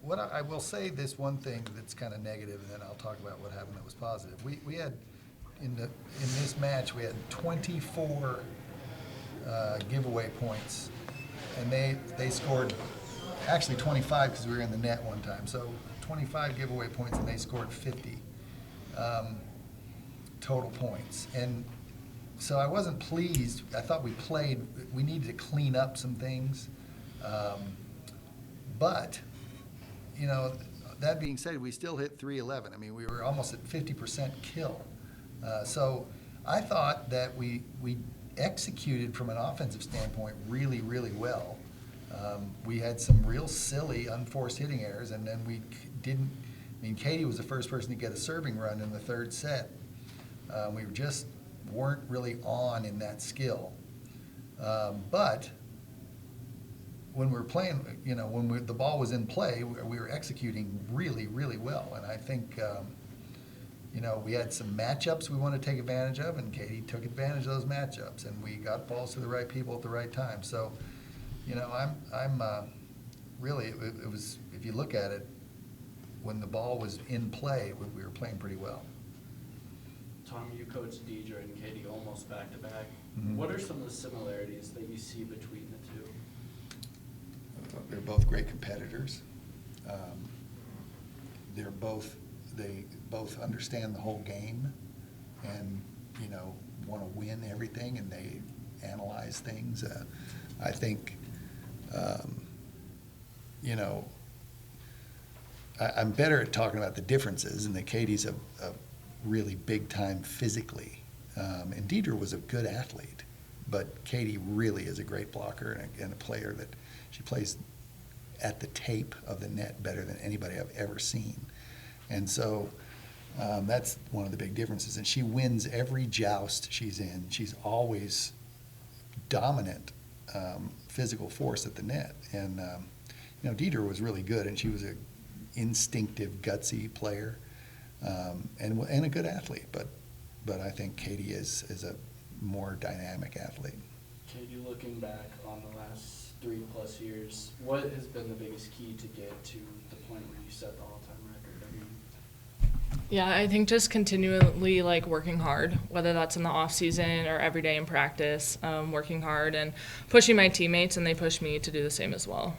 what I will say this one thing that's kind of negative, and then I'll talk about what happened that was positive. We had in this match we had 24 giveaway points, and they scored actually 25 because we were in the net one time. So 25 giveaway points, and they scored 50 total points. And so I wasn't pleased. I thought we needed to clean up some things. But, you know, that being said, we still hit 311. I mean, we were almost at 50% kill. So I thought that we executed from an offensive standpoint really, really well. We had some real silly, unforced hitting errors, and then we didn't. I mean, Katie was the first person to get a serving run in the third set. We just weren't really on in that skill. But when we were playing, you know, when the ball was in play, we were executing really, really well. And I think, you know, we had some matchups we wanted to take advantage of, and Katie took advantage of those matchups, and we got balls to the right people at the right time. So, you know, I'm really, it was, if you look at it, when the ball was in play, we were playing pretty well. Tom, you coached Deidre and Katie almost back-to-back. Mm-hmm. What are some of the similarities that you see between the two? They're both great competitors. They both understand the whole game, and you know, want to win everything, and they analyze things. I think, you know, I'm better at talking about the differences, and that Katie's a really big time physically, and Deidre was a good athlete, but Katie really is a great blocker and a player that she plays at the tape of the net better than anybody I've ever seen. And so that's one of the big differences. And she wins every joust she's in. She's always dominant physical force at the net. And, you know, Deidre was really good, and she was an instinctive, gutsy player and a good athlete. But I think Katie is a more dynamic athlete. Katie, looking back on the last 3+ years, what has been the biggest key to get to the point where you set the all-time record? I mean, Yeah, I think just continually like working hard, whether that's in the off season or every day in practice, working hard and pushing my teammates, and they push me to do the same as well.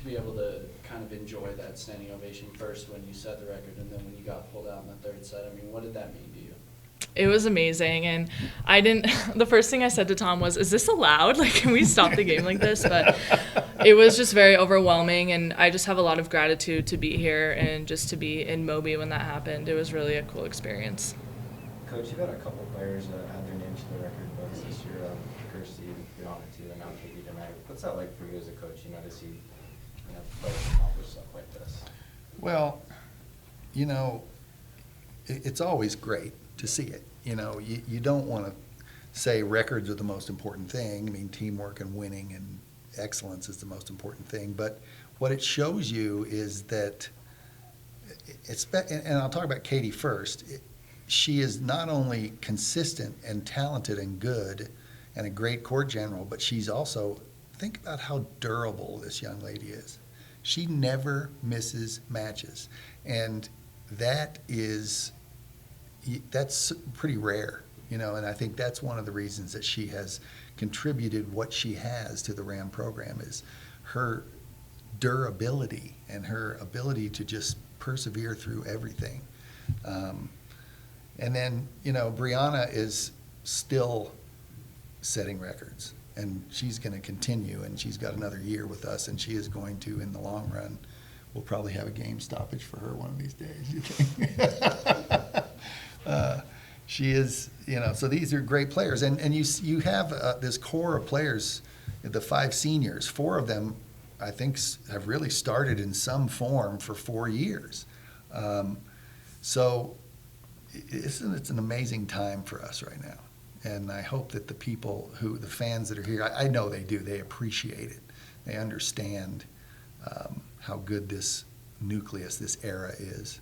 to be able to kind of enjoy that standing ovation first when you set the record, and then when you got pulled out in the third set, I mean, what did that mean to you? It was amazing, and the first thing I said to Tom was, is this allowed? Like, can we stop the game like this? But it was just very overwhelming, and I just have a lot of gratitude to be here and just to be in Moby when that happened. It was really a cool experience. Coach, you've had a couple players add their names to the record books this year. Kirsty, get on it too, and now Katie tonight. What's that like for you as a coach, to see players accomplish stuff like this? Well, it's always great to see it. You don't want to say records are the most important thing. I mean, teamwork and winning and excellence is the most important thing. But what it shows you is that and I'll talk about Katie first. She is not only consistent and talented and good and a great court general, but she's also, think about how durable this young lady is. She never misses matches. And that's pretty rare, and I think that's one of the reasons that she has contributed what she has to the RAM program is her durability and her ability to just persevere through everything. And then, Brianna is still setting records, and she's going to continue, and she's got another year with us, and she is going to, in the long run, we'll probably have a game stoppage for her one of these days, you think? She is, so these are great players. And you have this core of players, the 5 seniors. 4 of them, I think, have really started in some form for 4 years. So it's an amazing time for us right now. And I hope that the fans that are here, I know they do, they appreciate it. They understand how good this nucleus, this era is.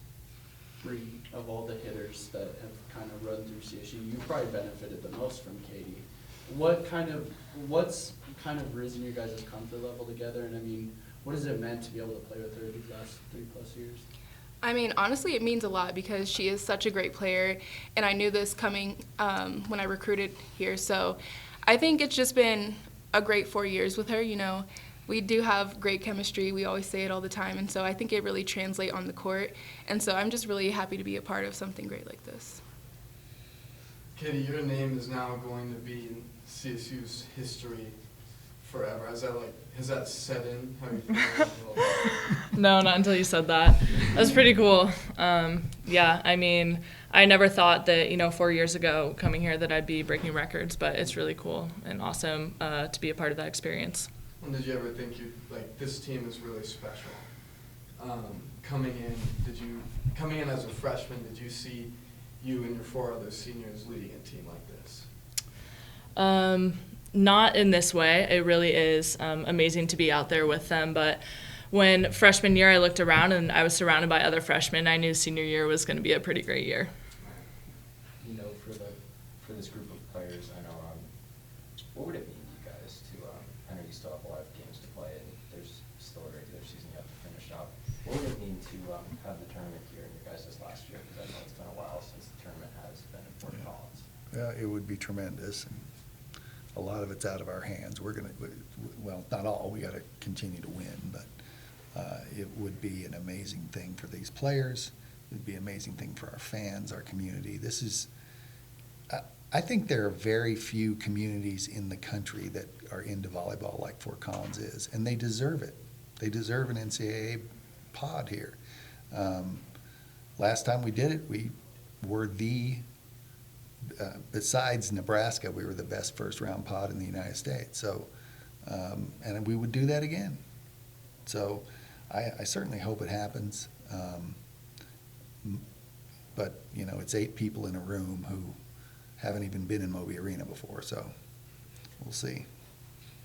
Bree, of all the hitters that have kind of run through CSU, you probably benefited the most from Katie. What's kind of risen your guys' comfort level together? And I mean, what has it meant to be able to play with her these last 3+ years? I mean, honestly, it means a lot because she is such a great player, and I knew this coming when I recruited here. So I think it's just been a great 4 years with her. You know, we do have great chemistry. We always say it all the time, and so I think it really translates on the court. And so I'm just really happy to be a part of something great like this. Katie, your name is now going to be in CSU's history forever. Has that set in? How do you feel? No, not until you said that. That's pretty cool. Yeah, I mean, I never thought that, 4 years ago coming here that I'd be breaking records, but it's really cool and awesome to be a part of that experience. And did you ever think this team is really special? Coming in as a freshman, did you see you and your 4 other seniors leading a team like this? Not in this way. It really is amazing to be out there with them. But when freshman year I looked around and I was surrounded by other freshmen, I knew senior year was going to be a pretty great year. For this group of players, I know, what would it mean to you guys to, I know you still have a lot of games to play and there's still a regular season you have to finish up. What would it mean to have the tournament here in your guys' last year? Because I know it's been a while since the tournament has been in Fort Collins. Yeah, it would be tremendous. And a lot of it's out of our hands. We're going to, well, not all, we got to continue to win, but it would be an amazing thing for these players. It would be an amazing thing for our fans, our community. This is, I think there are very few communities in the country that are into volleyball like Fort Collins is, and they deserve it. They deserve an NCAA pod here. Last time we did it, we were besides Nebraska, we were the best first-round pod in the United States. So, and we would do that again. So, I certainly hope it happens. But it's 8 people in a room who haven't even been in Moby Arena before. So, we'll see.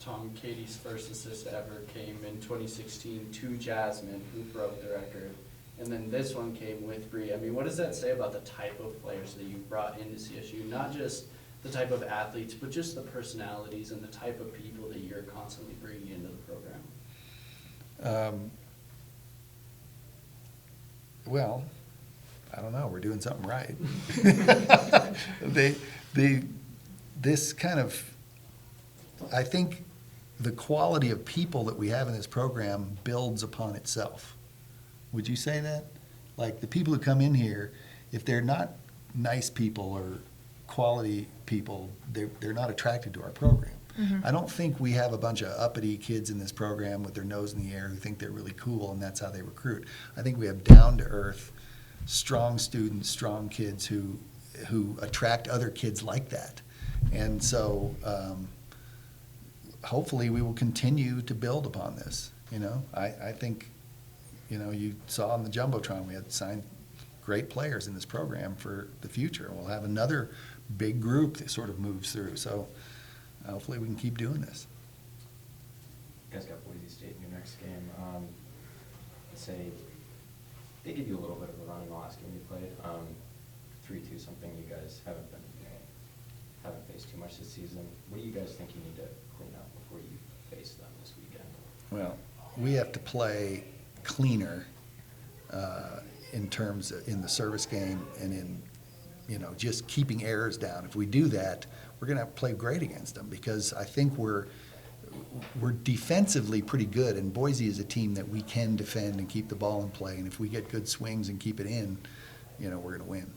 Tom, Katie's first assist ever came in 2016 to Jasmine, who broke the record. And then this one came with Bree. I mean, what does that say about the type of players that you brought into CSU? Not just the type of athletes, but just the personalities and the type of people that you're constantly bringing into the program. Well, I don't know. We're doing something right. This kind of, I think the quality of people that we have in this program builds upon itself. Would you say that? Like the people who come in here, if they're not nice people or quality people, they're not attracted to our program. I don't think we have a bunch of uppity kids in this program with their nose in the air who think they're really cool and that's how they recruit. I think we have down-to-earth, strong students, strong kids who attract other kids like that. And so hopefully we will continue to build upon this. I think, you saw on the Jumbotron, we had signed great players in this program for the future. We'll have another big group that sort of moves through. So hopefully we can keep doing this. You guys got Boise State in your next game. Let's say they give you a little bit of a run in the last game you played. 3-2, something you guys haven't faced too much this season. What do you guys think you need to clean up before you face them this weekend? Well, we have to play cleaner in terms of, in the service game and in just keeping errors down. If we do that, we're going to play great against them because I think we're defensively pretty good, and Boise is a team that we can defend and keep the ball in play. And if we get good swings and keep it in, we're going to win.